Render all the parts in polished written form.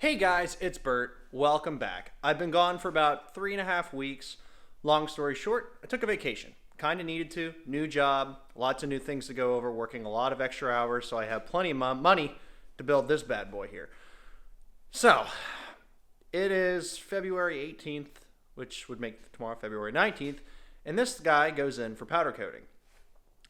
Hey guys, it's Bert. Welcome back. I've been gone for about 3.5 weeks. Long story short, I took a vacation. Kind of needed to. New job, lots of new things to go over, working a lot of extra hours, so I have plenty of money to build this bad boy here. So, it is February 18th, which would make tomorrow February 19th, and this guy goes in for powder coating.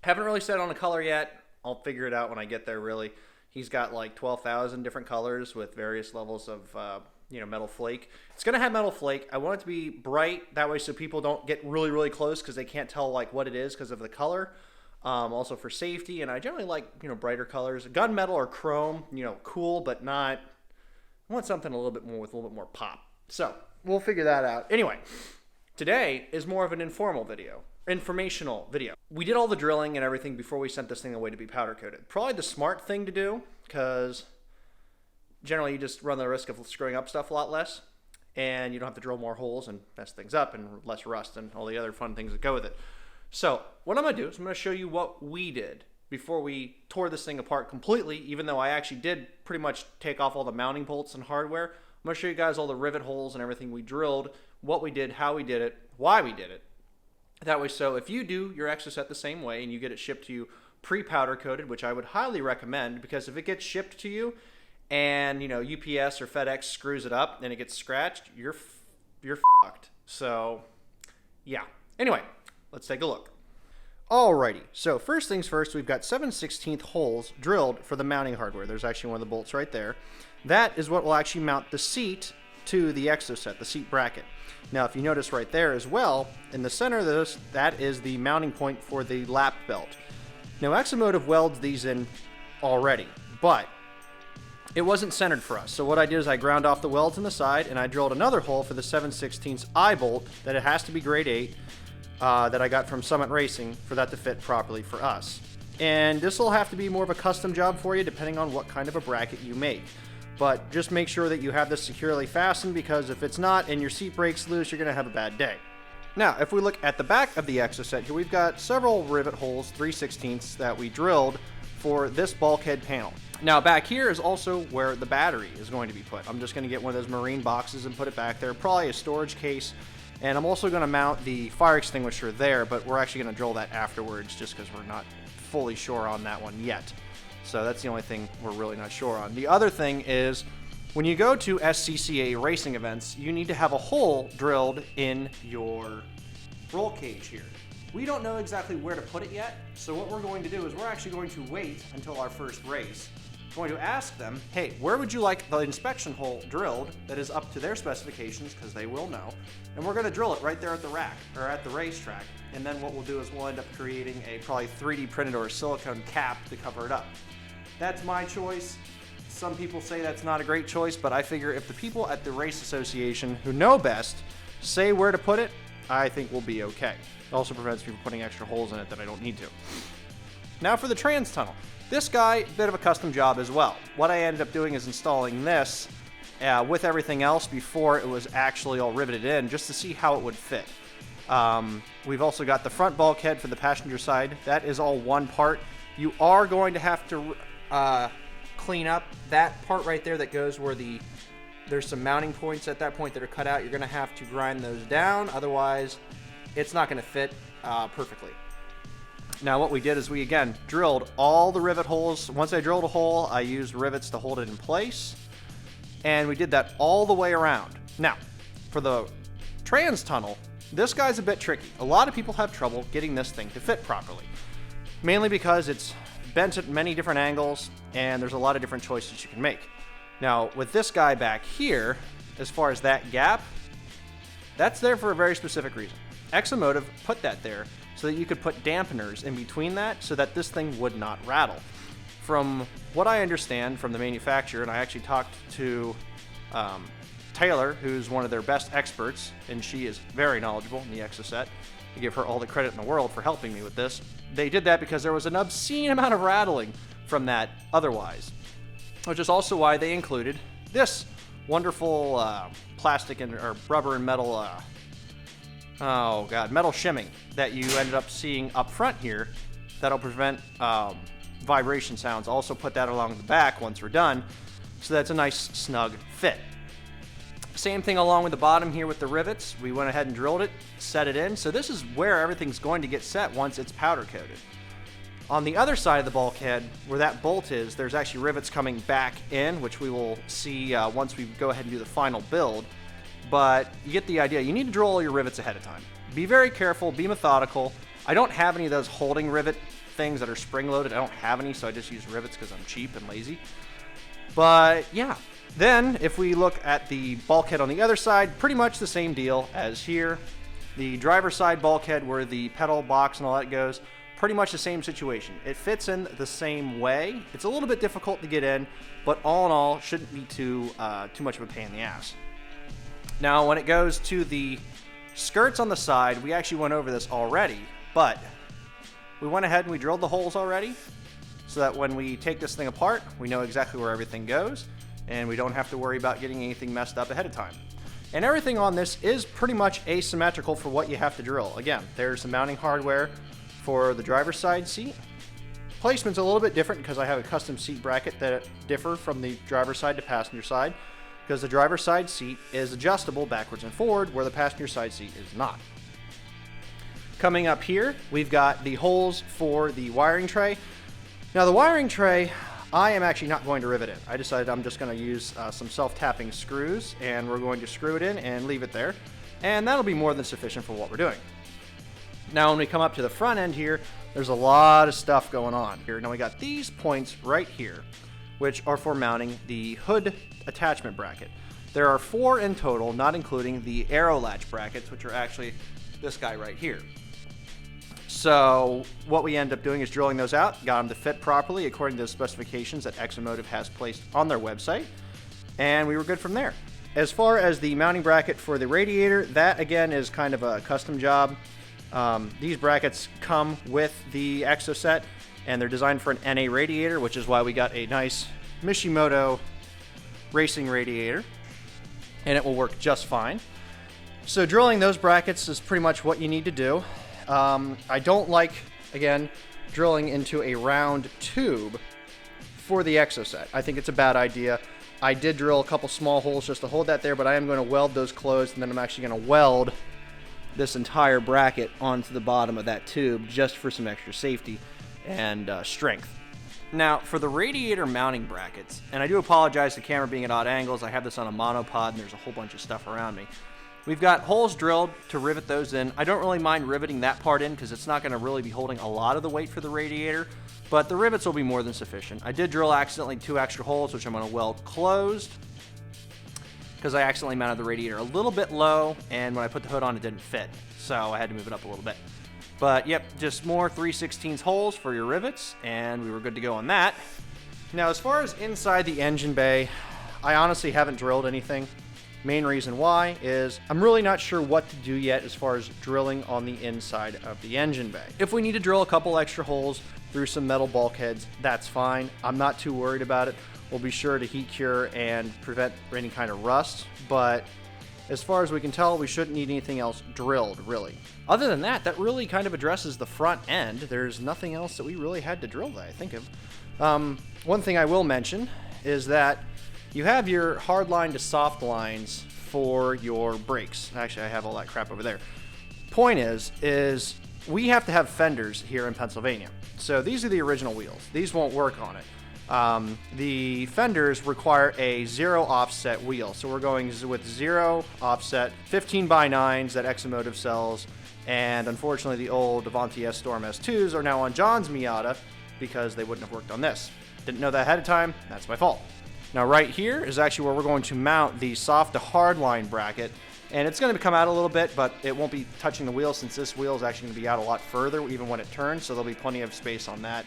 Haven't really set on a color yet. I'll figure it out when I get there, really. He's got like 12,000 different colors with various levels of, metal flake. It's going to have metal flake. I want it to be bright. That way so people don't get really, really close because they can't tell like what it is because of the color. Also for safety. And I generally like, brighter colors. Gunmetal or chrome, cool, but not... I want something a little bit more with a little bit more pop. So we'll figure that out. Anyway, today is more of an informational video. We did all the drilling and everything before we sent this thing away to be powder coated. Probably the smart thing to do, because generally you just run the risk of screwing up stuff a lot less, and you don't have to drill more holes and mess things up, and less rust and all the other fun things that go with it. So what I'm going to do is I'm going to show you what we did before we tore this thing apart completely, even though I actually did pretty much take off all the mounting bolts and hardware. I'm going to show you guys all the rivet holes and everything we drilled, what we did, how we did it, why we did it. That way, so if you do your Exocet the same way and you get it shipped to you pre-powder coated, which I would highly recommend, because if it gets shipped to you and, UPS or FedEx screws it up and it gets scratched, you're fucked. So, yeah. Anyway, let's take a look. Alrighty, so first things first, we've got 7/16 holes drilled for the mounting hardware. There's actually one of the bolts right there. That is what will actually mount the seat to the Exocet, the seat bracket. Now, if you notice right there as well, in the center of this, that is the mounting point for the lap belt. Now, Exomotive welds these in already, but it wasn't centered for us. So what I did is I ground off the welds on the side, and I drilled another hole for the 7/16 eye bolt that it has to be grade 8 that I got from Summit Racing for that to fit properly for us. And this will have to be more of a custom job for you, depending on what kind of a bracket you make. But just make sure that you have this securely fastened, because if it's not and your seat breaks loose, you're going to have a bad day. Now, if we look at the back of the Exocet here, we've got several rivet holes, 3/16 that we drilled for this bulkhead panel. Now, back here is also where the battery is going to be put. I'm just going to get one of those marine boxes and put it back there, probably a storage case. And I'm also going to mount the fire extinguisher there, but we're actually going to drill that afterwards just because we're not fully sure on that one yet. So that's the only thing we're really not sure on. The other thing is, when you go to SCCA racing events, you need to have a hole drilled in your roll cage here. We don't know exactly where to put it yet, so what we're going to do is we're actually going to wait until our first race. We're going to ask them, hey, where would you like the inspection hole drilled that is up to their specifications, because they will know, and we're going to drill it right there at the rack, or at the racetrack, and then what we'll do is we'll end up creating a probably 3D printed or a silicone cap to cover it up. That's my choice. Some people say that's not a great choice, but I figure if the people at the race association who know best say where to put it, I think we'll be okay. It also prevents me from putting extra holes in it that I don't need to. Now for the trans tunnel. This guy, bit of a custom job as well. What I ended up doing is installing this with everything else before it was actually all riveted in, just to see how it would fit. We've also got the front bulkhead for the passenger side. That is all one part. You are going to have to clean up that part right there that goes where there's some mounting points at that point that are cut out. You're going to have to grind those down, otherwise it's not going to fit perfectly. Now what we did is we again drilled all the rivet holes. Once I drilled a hole, I used rivets to hold it in place, and we did that all the way around. Now for the trans tunnel, this guy's a bit tricky. A lot of people have trouble getting this thing to fit properly, mainly because it's bent at many different angles, and there's a lot of different choices you can make. Now, with this guy back here, as far as that gap, that's there for a very specific reason. Exomotive put that there so that you could put dampeners in between that so that this thing would not rattle. From what I understand from the manufacturer, and I actually talked to Taylor, who's one of their best experts, and she is very knowledgeable in the Exocet. I give her all the credit in the world for helping me with this. They did that because there was an obscene amount of rattling from that otherwise, which is also why they included this wonderful plastic or rubber and metal, metal shimming that you ended up seeing up front here that'll prevent vibration sounds. Also put that along the back once we're done. So that's a nice snug fit. Same thing along with the bottom here with the rivets. We went ahead and drilled it, set it in. So this is where everything's going to get set once it's powder coated. On the other side of the bulkhead, where that bolt is, there's actually rivets coming back in, which we will see once we go ahead and do the final build. But you get the idea. You need to drill all your rivets ahead of time. Be very careful, be methodical. I don't have any of those holding rivet things that are spring-loaded. I don't have any, so I just use rivets because I'm cheap and lazy. But yeah. Then, if we look at the bulkhead on the other side, pretty much the same deal as here. The driver's side bulkhead where the pedal box and all that goes, pretty much the same situation. It fits in the same way. It's a little bit difficult to get in, but all in all, shouldn't be too much of a pain in the ass. Now, when it goes to the skirts on the side, we actually went over this already, but we went ahead and we drilled the holes already so that when we take this thing apart, we know exactly where everything goes, and we don't have to worry about getting anything messed up ahead of time. And everything on this is pretty much asymmetrical for what you have to drill. Again, there's some mounting hardware for the driver's side seat. Placement's a little bit different because I have a custom seat bracket that differ from the driver's side to passenger side, because the driver's side seat is adjustable backwards and forward, where the passenger side seat is not. Coming up here, we've got the holes for the wiring tray. Now the wiring tray, I am actually not going to rivet it. I decided I'm just going to use some self-tapping screws, and we're going to screw it in and leave it there. And that'll be more than sufficient for what we're doing. Now when we come up to the front end here, there's a lot of stuff going on here. Now we got these points right here, which are for mounting the hood attachment bracket. There are 4 in total, not including the aero latch brackets, which are actually this guy right here. So what we end up doing is drilling those out, got them to fit properly according to the specifications that Exomotive has placed on their website, and we were good from there. As far as the mounting bracket for the radiator, that again is kind of a custom job. These brackets come with the Exocet, and they're designed for an NA radiator, which is why we got a nice Mishimoto racing radiator, and it will work just fine. So drilling those brackets is pretty much what you need to do. I don't like, again, drilling into a round tube for the Exocet. I think it's a bad idea. I did drill a couple small holes just to hold that there, but I am going to weld those closed, and then I'm actually going to weld this entire bracket onto the bottom of that tube just for some extra safety and strength. Now, for the radiator mounting brackets, and I do apologize the camera being at odd angles, I have this on a monopod and there's a whole bunch of stuff around me. We've got holes drilled to rivet those in. I don't really mind riveting that part in because it's not going to really be holding a lot of the weight for the radiator, but the rivets will be more than sufficient. I did drill accidentally 2 extra holes, which I'm going to weld closed because I accidentally mounted the radiator a little bit low, and when I put the hood on, it didn't fit, so I had to move it up a little bit. But yep, just more 3/16 holes for your rivets, and we were good to go on that. Now, as far as inside the engine bay, I honestly haven't drilled anything. Main reason why is I'm really not sure what to do yet as far as drilling on the inside of the engine bay. If we need to drill a couple extra holes through some metal bulkheads, that's fine. I'm not too worried about it. We'll be sure to heat cure and prevent any kind of rust, but as far as we can tell, we shouldn't need anything else drilled, really. Other than that, that really kind of addresses the front end. There's nothing else that we really had to drill that I think of. One thing I will mention is that you have your hard line to soft lines for your brakes. Actually, I have all that crap over there. Point is we have to have fenders here in Pennsylvania. So these are the original wheels. These won't work on it. The fenders require a 0 offset wheel. So we're going with 0 offset 15x9s that Exomotive sells. And unfortunately, the old Avanti S-Storm S2s are now on John's Miata because they wouldn't have worked on this. Didn't know that ahead of time. That's my fault. Now right here is actually where we're going to mount the soft to hard line bracket, and it's going to come out a little bit, but it won't be touching the wheel since this wheel is actually going to be out a lot further even when it turns, so there'll be plenty of space on that.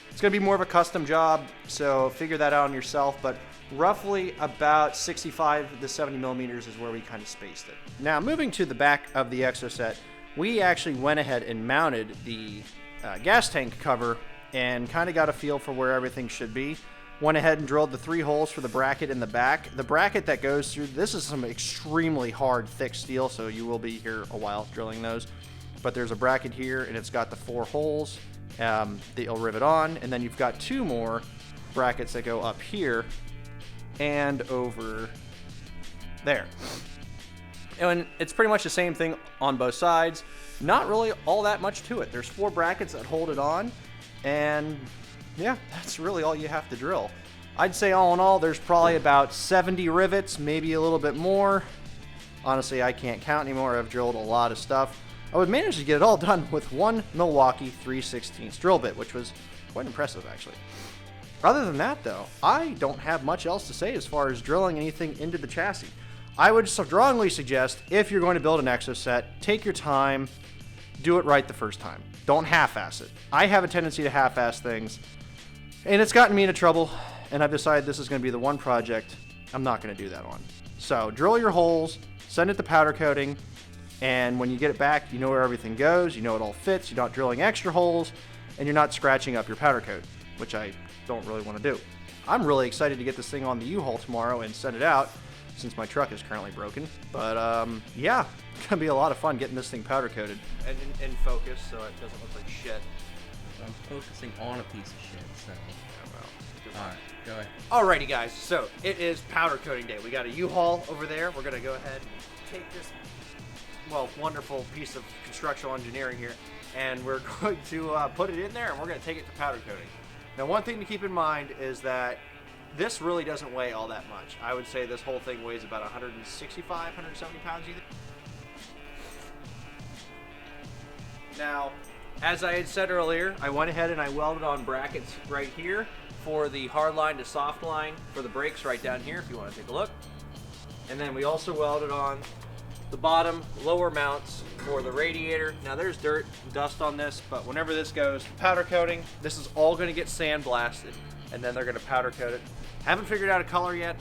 It's going to be more of a custom job, so figure that out on yourself, but roughly about 65 to 70 millimeters is where we kind of spaced it. Now moving to the back of the Exocet, we actually went ahead and mounted the gas tank cover and kind of got a feel for where everything should be. Went ahead and drilled the 3 holes for the bracket in the back. The bracket that goes through, this is some extremely hard, thick steel, so you will be here a while drilling those. But there's a bracket here, and it's got the 4 holes that you'll rivet on, and then you've got 2 more brackets that go up here and over there. And it's pretty much the same thing on both sides. Not really all that much to it. There's 4 brackets that hold it on, and yeah, that's really all you have to drill. I'd say all in all, there's probably about 70 rivets, maybe a little bit more. Honestly, I can't count anymore. I've drilled a lot of stuff. I would manage to get it all done with one Milwaukee 3/16 drill bit, which was quite impressive, actually. Other than that, though, I don't have much else to say as far as drilling anything into the chassis. I would strongly suggest, if you're going to build an Exocet, take your time, do it right the first time. Don't half-ass it. I have a tendency to half-ass things, and it's gotten me into trouble, and I've decided this is going to be the one project I'm not going to do that on. So drill your holes, send it to powder coating, and when you get it back, you know where everything goes, you know it all fits, you're not drilling extra holes, and you're not scratching up your powder coat, which I don't really want to do. I'm really excited to get this thing on the U-Haul tomorrow and send it out, since my truck is currently broken. But yeah, it's gonna be a lot of fun getting this thing powder coated and in focus so it doesn't look like shit. I'm focusing on a piece of shit, so. Alright, go ahead. Alrighty guys, so it is powder coating day. We got a U-Haul over there. We're gonna go ahead and take this, well, wonderful piece of constructional engineering here, and we're going to put it in there, and we're gonna take it to powder coating. Now, one thing to keep in mind is that this really doesn't weigh all that much. I would say this whole thing weighs about 165, 170 pounds either. Now, as I had said earlier, I went ahead and I welded on brackets right here for the hard line to soft line for the brakes right down here if you want to take a look. And then we also welded on the bottom lower mounts for the radiator. Now there's dirt and dust on this, but whenever this goes to powder coating, this is all going to get sandblasted, and then they're going to powder coat it. Haven't figured out a color yet.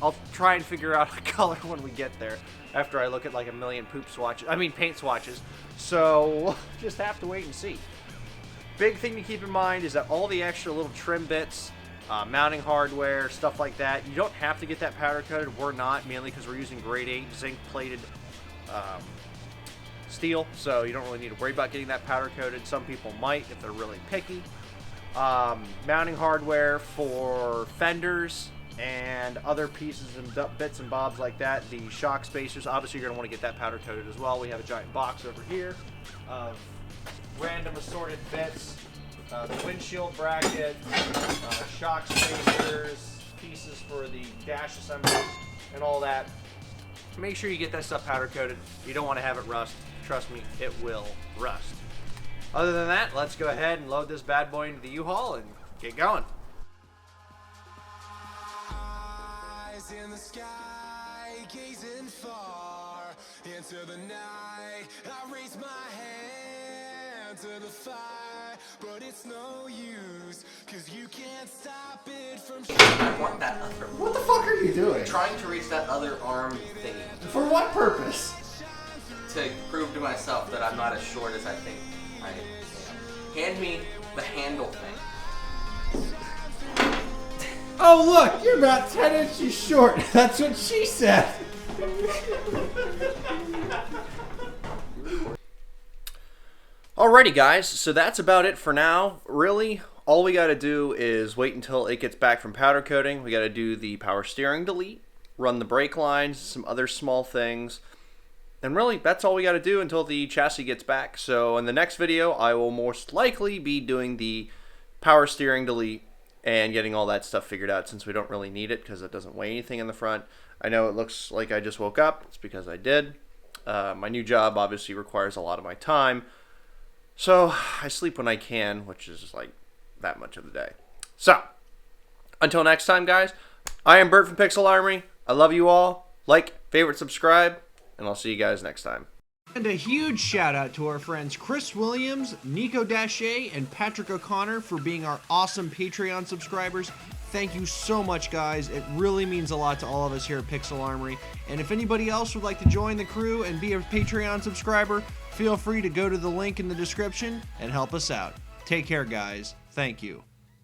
I'll try and figure out a color when we get there, after I look at like a million paint swatches. So we'll just have to wait and see. Big thing to keep in mind is that all the extra little trim bits, mounting hardware, stuff like that, you don't have to get that powder coated. We're not, mainly because we're using grade 8 zinc plated steel, so you don't really need to worry about getting that powder coated. Some people might if they're really picky. Mounting hardware for fenders and other pieces and bits and bobs like that. The shock spacers, obviously you're going to want to get that powder coated as well. We have a giant box over here of random assorted bits, the windshield bracket, shock spacers, pieces for the dash assemblies, and all that. Make sure you get that stuff powder coated. You don't want to have it rust. Trust me, it will rust. Other than that, let's go ahead and load this bad boy into the U-Haul and get going. Eyes in the sky, gazing far into the night. I raise my hand to the fire, but it's no use, cause you can't stop it from I want that other. What the fuck are you doing? I'm trying to reach that other arm thingy. For what purpose? To prove to myself that I'm not as short as I think I am. Hand me the handle thing. Oh look, you're about 10 inches short. That's what she said. Alrighty guys, so that's about it for now. Really, all we gotta do is wait until it gets back from powder coating. We gotta do the power steering delete, run the brake lines, some other small things. And really, that's all we got to do until the chassis gets back. So in the next video, I will most likely be doing the power steering delete and getting all that stuff figured out, since we don't really need it because it doesn't weigh anything in the front. I know it looks like I just woke up. It's because I did. My new job obviously requires a lot of my time. So I sleep when I can, which is just like that much of the day. So until next time, guys, I am Bert from Pixel Armory. I love you all. Like, favorite, subscribe. And I'll see you guys next time. And a huge shout out to our friends Chris Williams, Nico Daché, and Patrick O'Connor for being our awesome Patreon subscribers. Thank you so much, guys. It really means a lot to all of us here at Pixel Armory. And if anybody else would like to join the crew and be a Patreon subscriber, feel free to go to the link in the description and help us out. Take care, guys. Thank you.